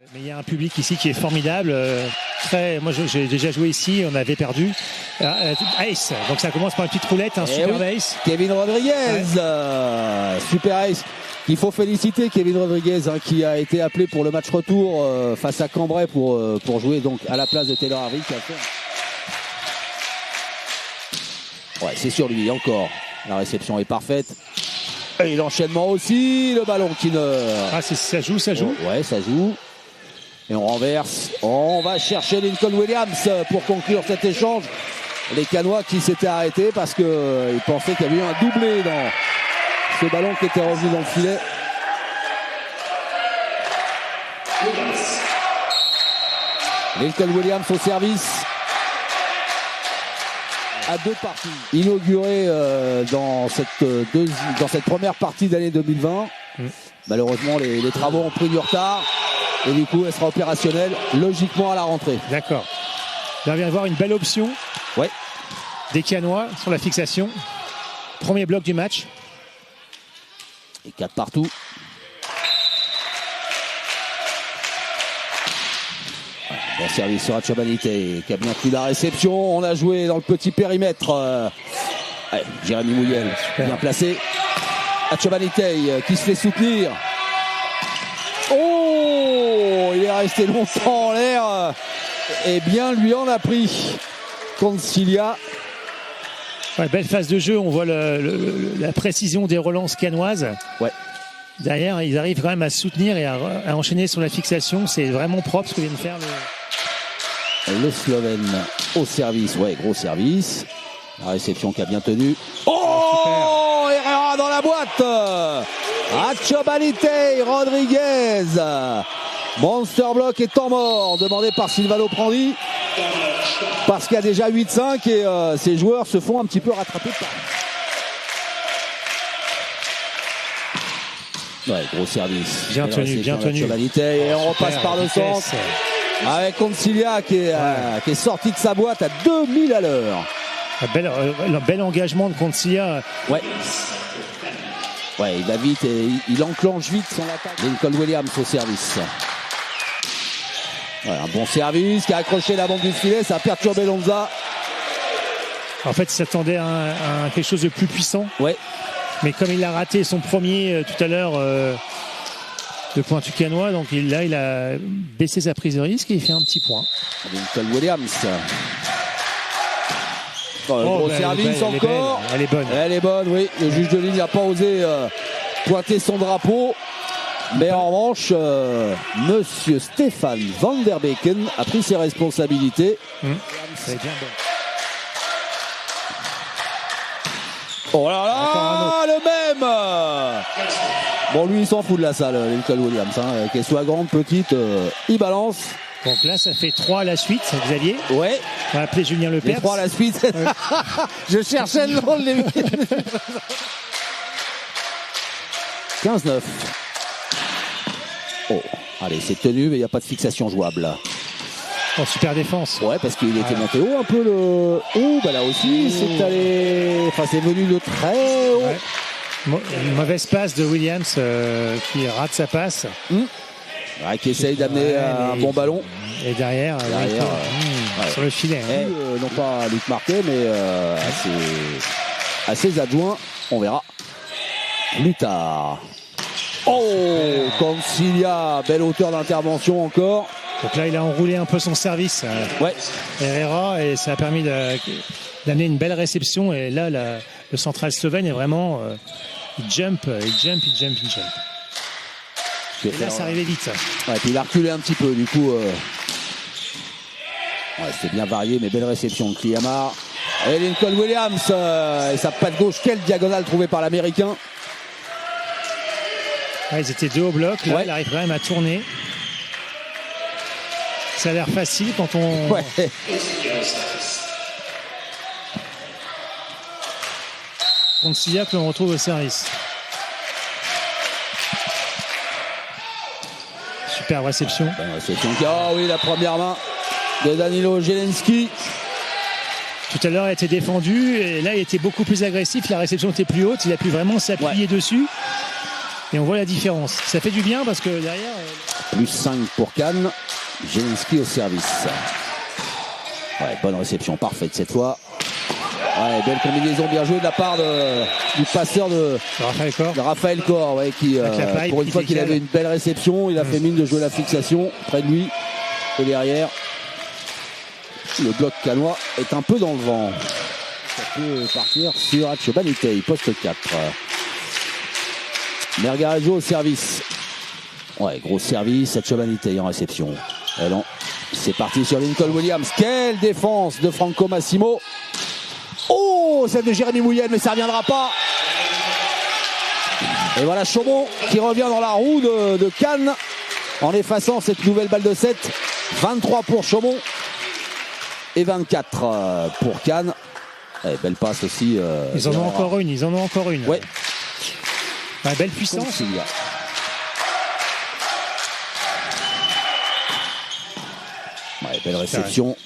Mais il y a un public ici qui est formidable. Moi, j'ai déjà joué ici, on avait perdu. Ace, donc ça commence par une petite roulette, un super ace. Kevin Rodriguez, super ace. Il faut féliciter Kevin Rodriguez qui a été appelé pour le match retour face à Cambrai pour jouer donc à la place de Taylor Harvey. Ouais, c'est sur lui encore. La réception est parfaite. Et l'enchaînement aussi, le ballon qui ne... Ah, ça joue. Ouais, ça joue. Et on renverse. On va chercher Lincoln Williams pour conclure cet échange. Les Canois qui s'étaient arrêtés parce qu'ils pensaient qu'il y avait eu un doublé dans ce ballon qui était revenu dans le filet. Lincoln Williams au service. À deux parties. Inauguré dans cette première partie d'année 2020. Malheureusement, les travaux ont pris du retard. Et du coup, elle sera opérationnelle logiquement à la rentrée. D'accord. Là, on vient de voir une belle option des Canois sur la fixation. Premier bloc du match. Et 4 partout. Bon service sur Achabanité qui a bien pris la réception. On a joué dans le petit périmètre. Jérémy Mouyel, bien placé. Achabanité qui se fait soutenir. Oh, il est resté longtemps en l'air. Et bien lui en a pris. Concilia. Ouais, belle phase de jeu, on voit la précision des relances canoises. Ouais. Derrière, ils arrivent quand même à soutenir et à enchaîner sur la fixation. C'est vraiment propre ce que vient de faire le Slovène au service. Ouais, gros service. La réception qui a bien tenu. Oh, Herrera dans la boîte. Achabanite Rodriguez. Monster block et temps mort demandé par Silvano Prandi. Parce qu'il y a déjà 8-5 et ces joueurs se font un petit peu rattraper par... Ouais, gros service. Bien tenu. Et on repasse par le centre. Avec Concilia qui est sorti de sa boîte à 2000 à l'heure. Un bel engagement de Concilia. Ouais, il va vite et il enclenche vite son attaque. Lincoln Williams au service. Ouais, un bon service qui a accroché la bande du filet, ça a perturbé Lonza. En fait, il s'attendait à quelque chose de plus puissant. Ouais. Mais comme il a raté son premier tout à l'heure de pointu canois, donc il a baissé sa prise de risque et il fait un petit point. Lincoln Williams. Gros service encore. Elle est bonne, oui. Le juge de ligne n'a pas osé pointer son drapeau. Mais en revanche, monsieur Stéphane Van Der Beken a pris ses responsabilités. C'est bien bon. Oh là là, le même. Bon, lui, il s'en fout de la salle, Lincoln Williams. Qu'elle soit grande, petite, il balance. Donc là, ça fait 3 à la suite, Xavier. Ouais. On va appeler Julien Lepers. 3 à la suite. Ouais. Je cherchais le nom de l'émission. 15-9. Oh, allez, c'est tenu, mais il n'y a pas de fixation jouable là. Oh, super défense. Ouais, parce qu'il était monté haut un peu le. Oh, bah là aussi, c'est allé. Enfin, c'est venu de très haut. Ouais. Une mauvaise passe de Williams qui rate sa passe. Ouais, qui essaye d'amener un bon ballon. Et derrière sur le filet. Non pas Luc Marquet, mais à ses adjoints, on verra plus tard. Oh, Concilia, belle hauteur d'intervention encore. Donc là, il a enroulé un peu son service, Herrera, et ça a permis d'amener une belle réception. Et là, le central slovène est vraiment... il jump. Et là, ça arrivait vite. Ouais, puis il a reculé un petit peu, du coup... c'était bien varié, mais belle réception de Kliamar. Et Lincoln Williams, et sa patte gauche, quelle diagonale trouvée par l'Américain. Ils étaient 2 au bloc, là, il arrive quand même à tourner. Ça a l'air facile quand on... Ouais. Concilia que l'on retrouve au service. Super réception. Oh oui, la première main de Danilo Jelenski. Tout à l'heure, il a été défendu et là, il était beaucoup plus agressif. La réception était plus haute. Il a pu vraiment s'appuyer dessus. Et on voit la différence. Ça fait du bien parce que derrière... Plus 5 pour Cannes. Jelinski au service. Ouais, bonne réception, parfaite cette fois. Ouais, belle combinaison, bien jouée de la part du passeur de Raphaël Corr, ouais, qui, pour une fois qu'il avait une belle réception, il a fait mine de jouer la fixation près de lui. Et derrière, le bloc cannois est un peu dans le vent. Ça peut partir sur Atchobanitei, poste 4. Mergarejo au service. Ouais, gros service, Atchobanitei en réception. Et non, c'est parti sur Lincoln Williams. Quelle défense de Franco Massimo. Oh, celle de Jérémy Mouillel, mais ça ne reviendra pas. Et voilà Chaumont qui revient dans la roue de Cannes en effaçant cette nouvelle balle de 7. 23 pour Chaumont et 24 pour Cannes. Et belle passe aussi. Ils en ont encore une. Ouais. Ah, belle puissance. Ouais, belle réception.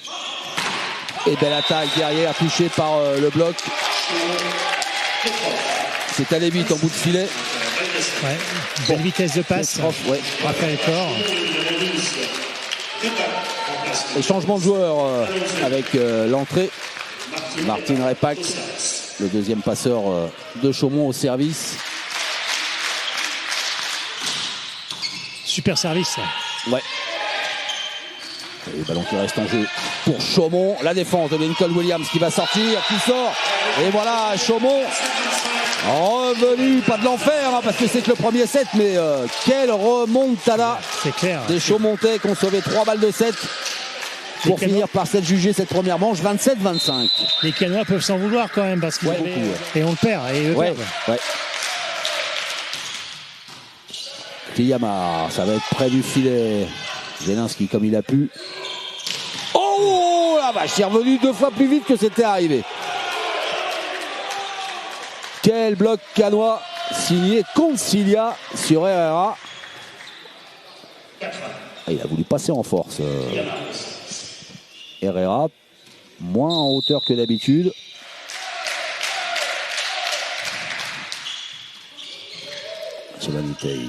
Et belle attaque derrière, touchée par le bloc. C'est allé vite en bout de filet. Ouais, belle vitesse de passe. Ouais. Raphaël Corr. Et changement de joueur avec l'entrée. Martin Repac, le deuxième passeur de Chaumont au service. Super service. Ouais. Et le ballon qui reste en jeu pour Chaumont. La défense de Lincoln Williams qui va sortir, qui sort. Et voilà Chaumont revenu, pas de l'enfer hein, parce que c'est que le premier set, mais quelle remontada. C'est clair. Des Chaumontais qui ont sauvé 3 balles de 7 pour finir par s'être jugé cette première manche, 27-25. Les Cannois peuvent s'en vouloir quand même parce qu'ils beaucoup, et on le perd. Et eux perdent. Ouais. Kiyama, ça va être près du filet. Jelinski comme il a pu. Oh la vache, c'est revenu 2 fois plus vite que c'était arrivé. Quel bloc cannois signé Concilia sur Herrera. Il a voulu passer en force. Herrera, moins en hauteur que d'habitude. Atchobanitei.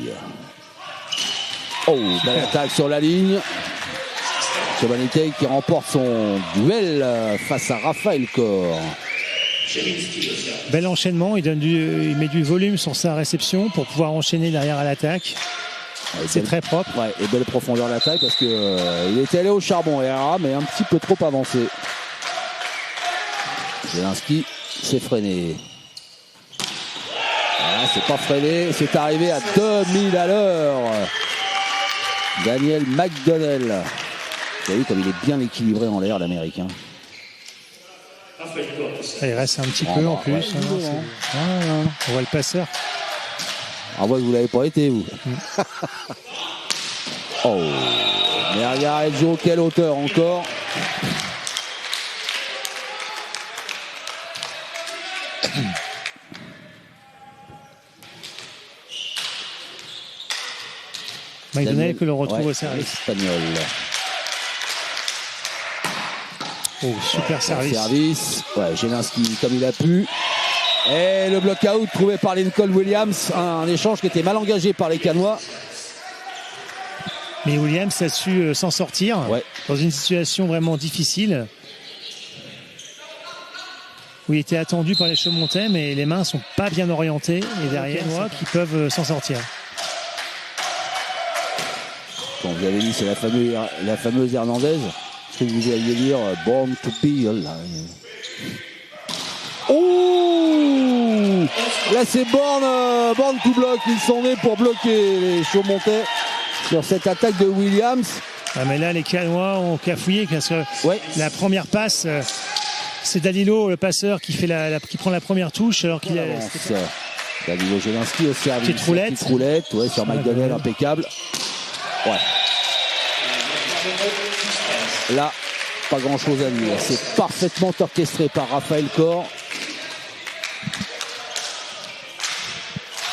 Oh, belle attaque sur la ligne. Atchobanitei qui remporte son duel face à Raphaël Corr. Bel enchaînement, il met du volume sur sa réception pour pouvoir enchaîner derrière à l'attaque. C'est très propre. Ouais, et belle profondeur d'attaque parce que il était allé au charbon Herrera, mais un petit peu trop avancé. Jelinski s'est freiné. Voilà, c'est pas freiné, c'est arrivé à 2000 à l'heure. Daniel McDonnell. Vous avez vu comme il est bien équilibré en l'air, l'Américain. Il reste un petit peu en plus. Ouais, on voit le passeur. Ah, vous l'avez pas été, vous. Oh, Mergarejo, quelle hauteur encore. McDonnell que l'on retrouve au service. Espagnol. Oh, super service. Ouais, Jelinski comme il a pu. Et le block-out trouvé par Lincoln Williams. Un échange qui était mal engagé par les Cannois. Mais Williams a su s'en sortir dans une situation vraiment difficile. Où il était attendu par les Chaumontais, mais les mains ne sont pas bien orientées. Et derrière, qui peuvent s'en sortir. Quand vous avez dit, c'est la fameuse Hernandez. Ce que vous alliez dire, Born to be alive. Oh, là c'est Born to block. Ils sont nés pour bloquer les Chaumontais sur cette attaque de Williams. Ah, mais là les Cannois ont cafouillé parce que la première passe, c'est Danilo, le passeur, qui prend la première touche alors qu'il a. Danilo Jelinski au service. Petite roulette. Sur McDonnell, impeccable. Ouais. Là, pas grand chose à dire. C'est parfaitement orchestré par Raphaël Corr.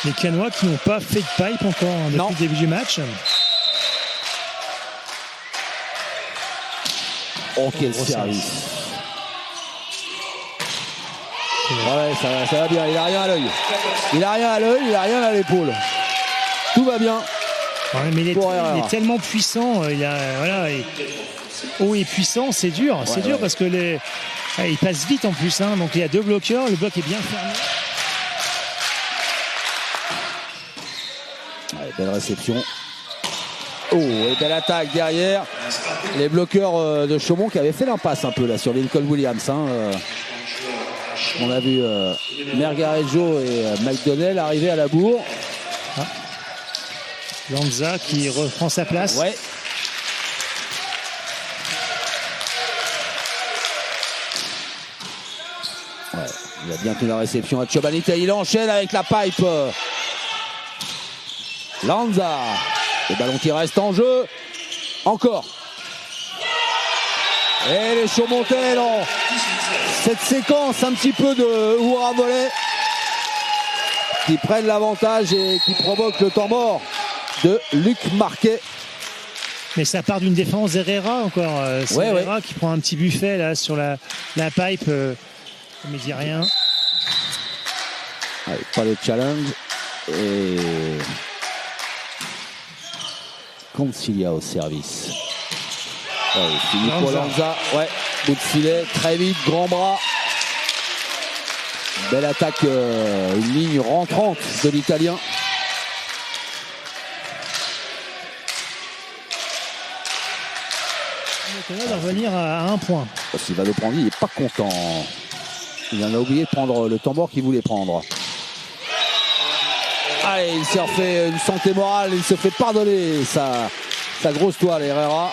Les Cannois qui n'ont pas fait de pipe encore depuis le début du match. Oh, quel service. Ouais, ça va bien. Il a rien à l'œil. Il a rien à l'épaule. Tout va bien. Ouais, mais il est tellement puissant. Haut et puissant, c'est dur. C'est dur parce que il passe vite en plus. Hein, donc il y a 2 bloqueurs. Le bloc est bien fermé. Ouais, belle réception. Oh, et belle attaque derrière. Les bloqueurs de Chaumont qui avaient fait l'impasse un peu là sur Lincoln Williams. Hein, on a vu Mergarejo et McDonnell arriver à la bourre. Ah. Lanza qui reprend sa place. Ouais. Il a bien tenu la réception à Chobanite. Il enchaîne avec la pipe. Lanza. Le ballon qui reste en jeu. Encore. Et les Chaumontais dans cette séquence un petit peu de hurrah volley qui prennent l'avantage et qui provoquent le temps mort de Luc Marquet. Mais ça part d'une défense d'Herrera encore. C'est Herrera qui prend un petit buffet là sur la pipe. Mais il dit rien. Allez, pas de challenge. Et Concilia au service. Filippo Lanza. Ouais, bout de filet, très vite, grand bras. Belle attaque, une ligne rentrante de l'Italien. Il va revenir à 1 point. S'il va le prendre, il n'est pas content. Il en a oublié de prendre le tambour qu'il voulait prendre. Allez, il s'est refait une santé morale, il se fait pardonner sa grosse toile, Herrera.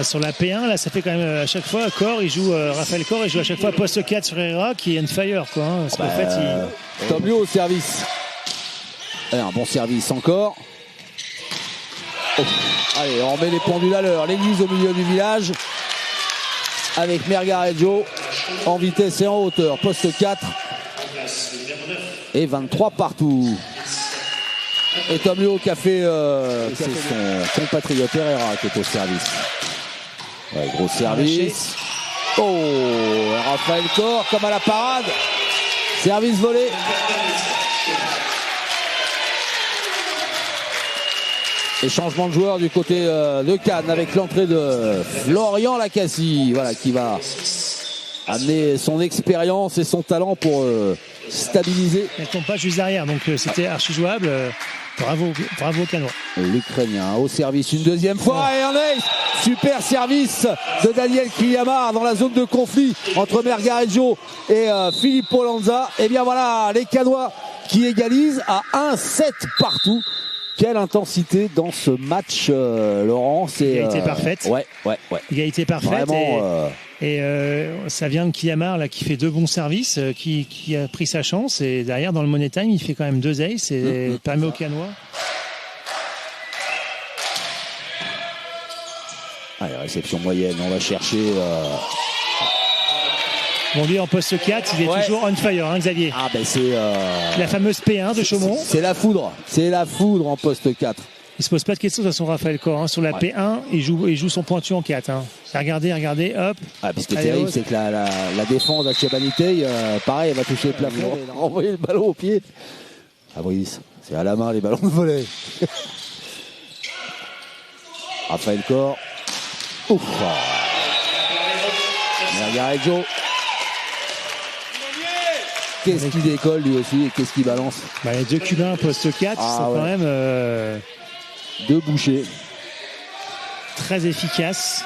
Sur la P1, là, ça fait quand même à chaque fois Corr, il joue Raphaël Corr, il joue à chaque fois poste 4 sur Herrera qui est on fire quoi. Hein, parce qu'en fait, Tom Liu au service. Allez, un bon service encore. Oh. Allez, on remet les pendules à l'heure. L'église au milieu du village. Avec Mergarejo en vitesse et en hauteur. Poste 4. Et 23 partout. Et Tom Liu qui a fait son compatriote Herrera qui est au service. Ouais, gros service. Oh, Raphaël Corr comme à la parade. Service volé. Et changement de joueur du côté de Cannes avec l'entrée de Florian Lacassie, voilà, qui va amener son expérience et son talent pour stabiliser. Elle ne tombe pas juste derrière, donc c'était archi jouable. Bravo Canois. L'Ukrainien au service une deuxième fois et un ace. Super service de Daniel Kiliamar dans la zone de conflit entre Mergarejo et Filippo Lanza. Et bien voilà, les Canois qui égalisent à 1-7 partout. Quelle intensité dans ce match, Laurent. Égalité parfaite. Ouais. Égalité parfaite. Vraiment, et ça vient de Kiliamar là, qui fait 2 bons services, qui a pris sa chance. Et derrière, dans le Money Time, il fait quand même 2 aces et permet aux Canois. Allez, réception moyenne, on va chercher. Bon, lui en poste 4, il est toujours on fire, hein, Xavier. Ah ben c'est la fameuse P1 de Chaumont. C'est la foudre en poste 4. Il se pose pas de questions de toute façon, Raphaël Corr. Hein. Sur la P1, il joue son pointu en 4. Hein. Regardez, hop. Ah, puis ce qui est terrible, c'est que la défense d'Achiabanite, pareil, elle va toucher le plafond et renvoyer le ballon au pied. Ah, Brice, c'est à la main les ballons de volley. Raphaël Corr. Ouf. Mergarejo. Qu'est-ce qu'il décolle lui aussi et qu'est-ce qu'il balance? Les 2 Cubains poste 4 sont quand même 2 bouchées. Très efficaces,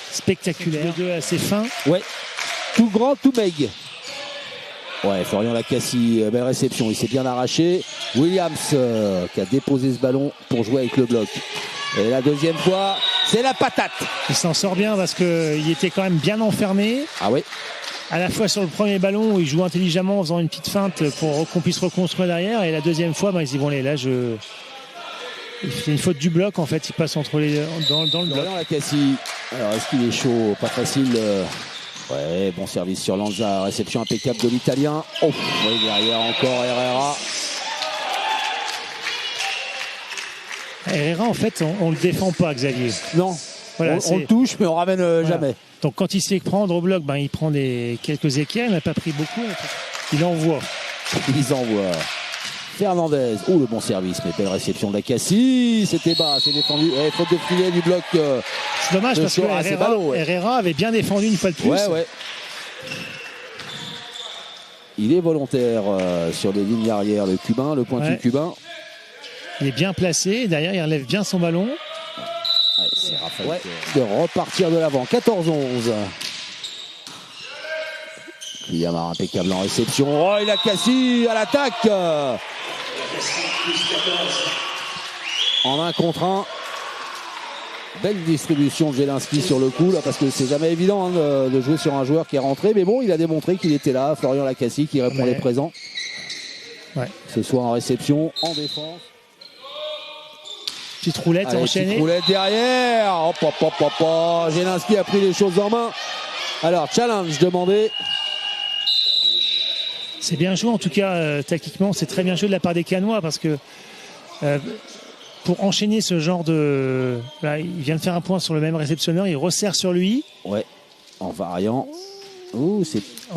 spectaculaires, 2 assez fins. Ouais, tout grand, tout meg. Ouais, Florian Lacassie, belle réception, il s'est bien arraché. Williams qui a déposé ce ballon pour jouer avec le bloc. Et la deuxième fois, c'est la patate. Il s'en sort bien parce qu'il était quand même bien enfermé. Ah oui. À la fois sur le premier ballon où il joue intelligemment en faisant une petite feinte pour qu'on puisse reconstruire derrière, et la deuxième fois il se dit bon allez, là il fait une faute du bloc en fait, il passe entre les dans le bloc. Lacassie. Alors est-ce qu'il est chaud? Pas facile. Ouais, bon service sur Lanza, réception impeccable de l'Italien. Oh, oui, derrière encore Herrera. Herrera en fait on le défend pas, Xavier. Non. Voilà, on le touche mais on ramène jamais. Donc quand il se fait prendre au bloc, il prend quelques équerres, il n'a pas pris beaucoup, il envoie. Ils envoient. Fernandez. Ouh, le bon service, mais belle réception de la Cassie. C'était bas, c'est défendu. Faute de filet du bloc. C'est dommage parce que Herrera avait bien défendu une fois de plus. Ouais. Il est volontaire sur les lignes arrière, le cubain, le pointu cubain. Il est bien placé. Derrière, il relève bien son ballon. C'est Raphaël de repartir de l'avant. 14-11. Yamar impeccable en réception. Oh, il a Cassie à l'attaque. En 1 contre 1. Belle distribution de Jelinski sur le coup, là, parce que c'est jamais évident de jouer sur un joueur qui est rentré. Mais bon, il a démontré qu'il était là. Florian Lacassie qui répondait présent. Que ce soit en réception, en défense. Petite roulette enchaînée. Petite roulette derrière. Jelinski a pris les choses en main. Alors, challenge demandé. C'est bien joué, en tout cas, tactiquement, c'est très bien joué de la part des Canois parce que pour enchaîner ce genre de... Là, il vient de faire un point sur le même réceptionneur, il resserre sur lui. Ouais, en variant. En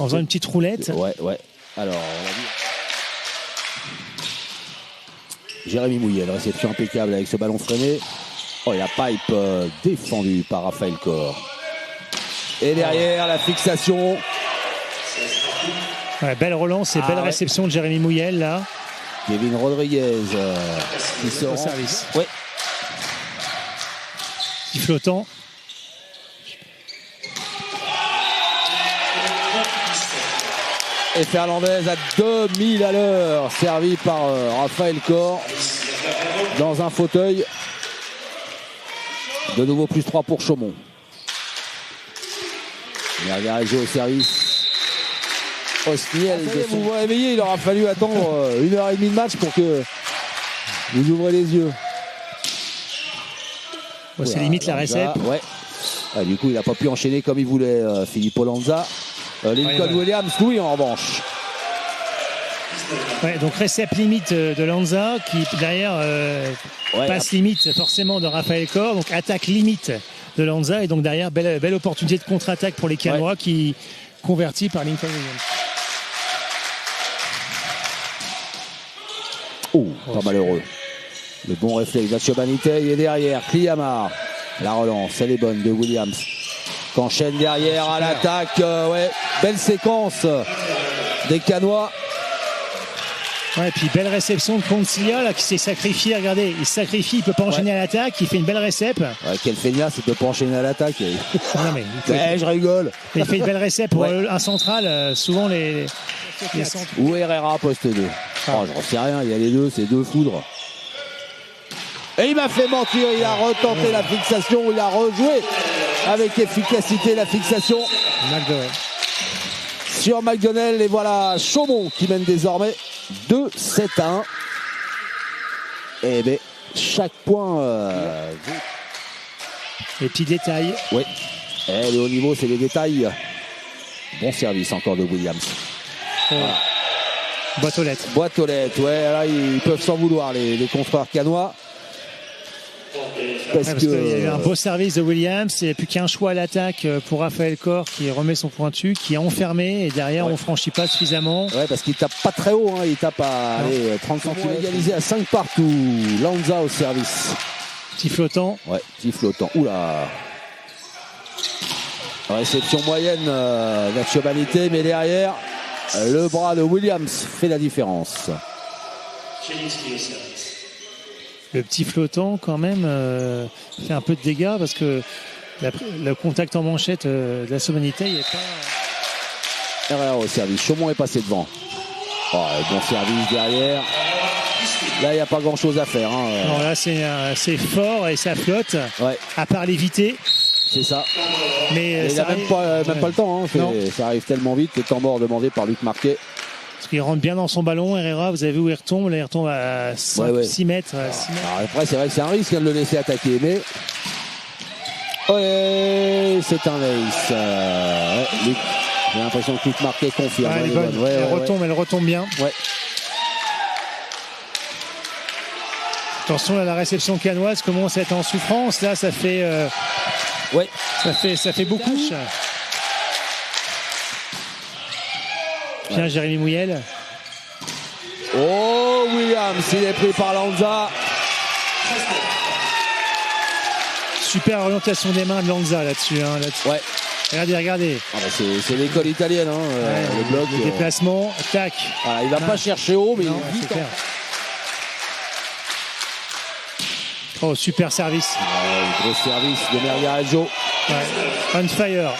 faisant une petite roulette. Ouais. Alors, on va dire... Jérémy Mouyel, réception impeccable avec ce ballon freiné. Oh, et la pipe défendue par Raphaël Corr. Et derrière, la fixation. Belle relance et belle réception de Jérémy Mouyel, là. Kevin Rodriguez qui sort au service. Ouais. Petit flottant. Et Fernandez à 2000 à l'heure, servi par Raphaël Corr dans un fauteuil. De nouveau plus 3 pour Chaumont. Mergarez au service. Osniel, vous vous réveillez, il aura fallu attendre 1h30 de match pour que vous ouvrez les yeux. C'est limite la récep. Du coup, il n'a pas pu enchaîner comme il voulait Filippo Lanza. Lincoln Williams, oui, en revanche. Donc récep limite de Lanza qui derrière passe limite forcément de Raphaël Corr. Donc attaque limite de Lanza et donc derrière belle opportunité de contre-attaque pour les Canois qui convertit par Lincoln Williams. Pas malheureux. Le bon réflexe d'Achobanité est derrière. Kliamar. La relance, elle est bonne de Williams. Qu'enchaîne derrière à l'attaque. Belle séquence des Canois. Et puis belle réception de Concilia là, qui s'est sacrifié. Regardez, il se sacrifie, il peut pas enchaîner à l'attaque. Il fait une belle récep. Quel feignasse, il peut pas enchaîner à l'attaque. Non, mais je rigole. Il fait une belle récep pour un central. Souvent les centres. Ou Herrera poste 2. J'en sais rien, il y a les deux, c'est deux foudres. Et il m'a fait mentir, il a retenté la fixation, il a rejoué avec efficacité la fixation sur McDonnell. Et voilà Chaumont qui mène désormais 2-7-1. Et bien, chaque point... Les petits détails. Et le haut niveau, c'est les détails. Bon service encore de Williams. Voilà. Boîte aux lettres. Boîte aux lettres, là ils peuvent s'en vouloir les confrères canois. Parce qu'il y a eu un beau service de Williams, il n'y a plus qu'un choix à l'attaque pour Raphaël Corr qui remet son pointu, qui est enfermé et derrière on ne franchit pas suffisamment. Parce qu'il tape pas très haut, il tape à 30 cm. Égalisé à 5 partout. Lanza au service. Petit flottant. Petit flottant. Oula. Réception moyenne d'Achobanité, mais derrière le bras de Williams fait la différence. Le petit flottant quand même fait un peu de dégâts parce que le contact en manchette de la Somanité n'est pas... Herrera au service. Chaumont est passé devant. Bon service derrière. Là, il n'y a pas grand-chose à faire. Non, là, c'est fort et ça flotte. À part l'éviter. C'est ça. Mais il n'a même pas le temps. Ça arrive tellement vite. Le temps mort demandé par Luc Marquet. Parce qu'il rentre bien dans son ballon. Herrera, vous avez vu où il retombe. Là, il retombe à 6 mètres. Alors après, c'est vrai que c'est un risque de le laisser attaquer. Mais c'est un ace. Luc, j'ai l'impression que Luc Marquet confirme. Elle retombe bien. Attention à la réception canoise commence à être en souffrance. Là, ça fait ça fait beaucoup. Bien Jérémy Mouyel. Williams, il est pris par Lanza. Super orientation des mains de Lanza là-dessus. Hein, ouais. Regardez. Ah bah c'est l'école italienne, hein, le bloc. Le déplacement, tac. Voilà, il va pas chercher haut, mais non, il vite. Oh, super service. Gros service de Margarejo. Ouais. On fire.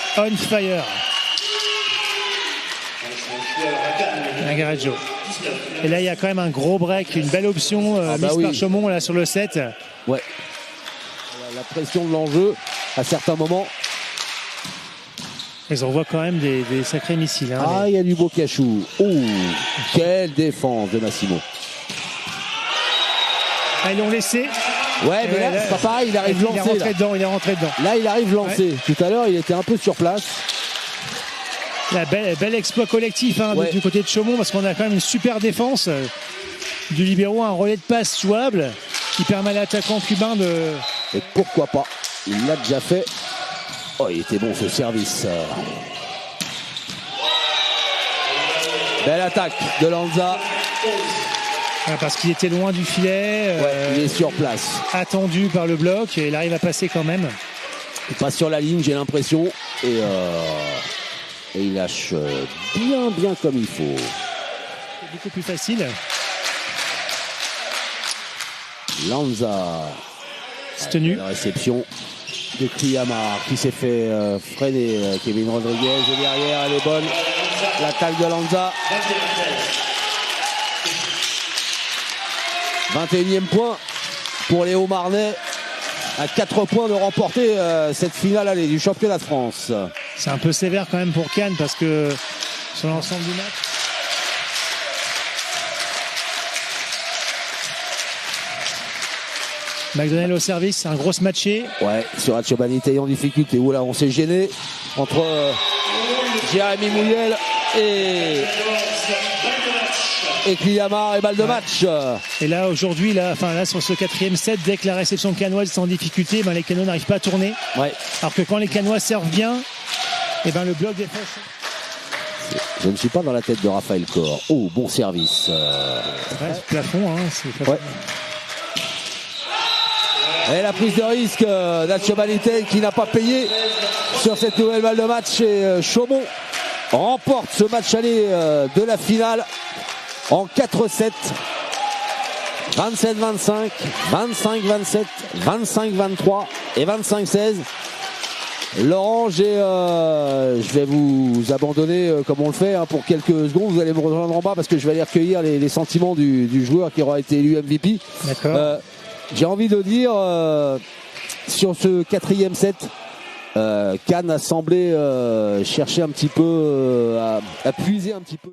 Margarejo. Et là, il y a quand même un gros break, une belle option mise par Chaumont là sur le 7. Ouais. La pression de l'enjeu à certains moments. Ils envoient quand même des sacrés missiles. Hein, il y a du beau cachou. Oh, quelle défense de Massimo. Ils l'ont laissé. Ouais, mais là, c'est pas pareil, il arrive lancé. Il est rentré dedans. Là, il arrive lancé. Ouais. Tout à l'heure, il était un peu sur place. La bel exploit collectif du côté de Chaumont, parce qu'on a quand même une super défense du libéro, un relais de passe jouable qui permet à l'attaquant cubain de... Et pourquoi pas, il l'a déjà fait. Oh, il était bon ce service. Belle attaque de Lanza. Parce qu'il était loin du filet. Il est sur place. Attendu par le bloc et il arrive à passer quand même. Il passe sur la ligne, j'ai l'impression. Et il lâche bien comme il faut. C'est beaucoup plus facile. Lanza. C'est tenu. La réception de Kriyamar qui s'est fait freiner. Kevin Rodriguez et derrière, elle est bonne. L'attaque de Lanza. 21e point pour les Hauts-Marnais. À 4 points de remporter cette finale allée du championnat de France. C'est un peu sévère quand même pour Cannes parce que sur l'ensemble du match. McDonnell au service, un gros matché. Ouais, sur Achobanité en difficulté. Oula, on s'est gêné entre Jérémy Mouyel et Kriyamar et balle de match. Et là aujourd'hui, là sur ce 4e set, dès que la réception cannoise est en difficulté, les Cannois n'arrivent pas à tourner. Ouais. Alors que quand les Cannois servent bien, le bloc défense. Je ne suis pas dans la tête de Raphaël Corr. Oh, bon service. Ce plafond, c'est plafond. Ouais. Et la prise de risque d'Achobanité qui n'a pas payé sur cette nouvelle balle de match. Et Chaumont remporte ce match aller de la finale en 4-7. 27-25, 25-27, 25-23 et 25-16. Laurent, je vais vous abandonner comme on le fait pour quelques secondes. Vous allez me rejoindre en bas parce que je vais aller recueillir les sentiments du joueur qui aura été élu MVP. D'accord. J'ai envie de dire sur ce 4e set, Cannes a semblé chercher un petit peu à puiser un petit peu.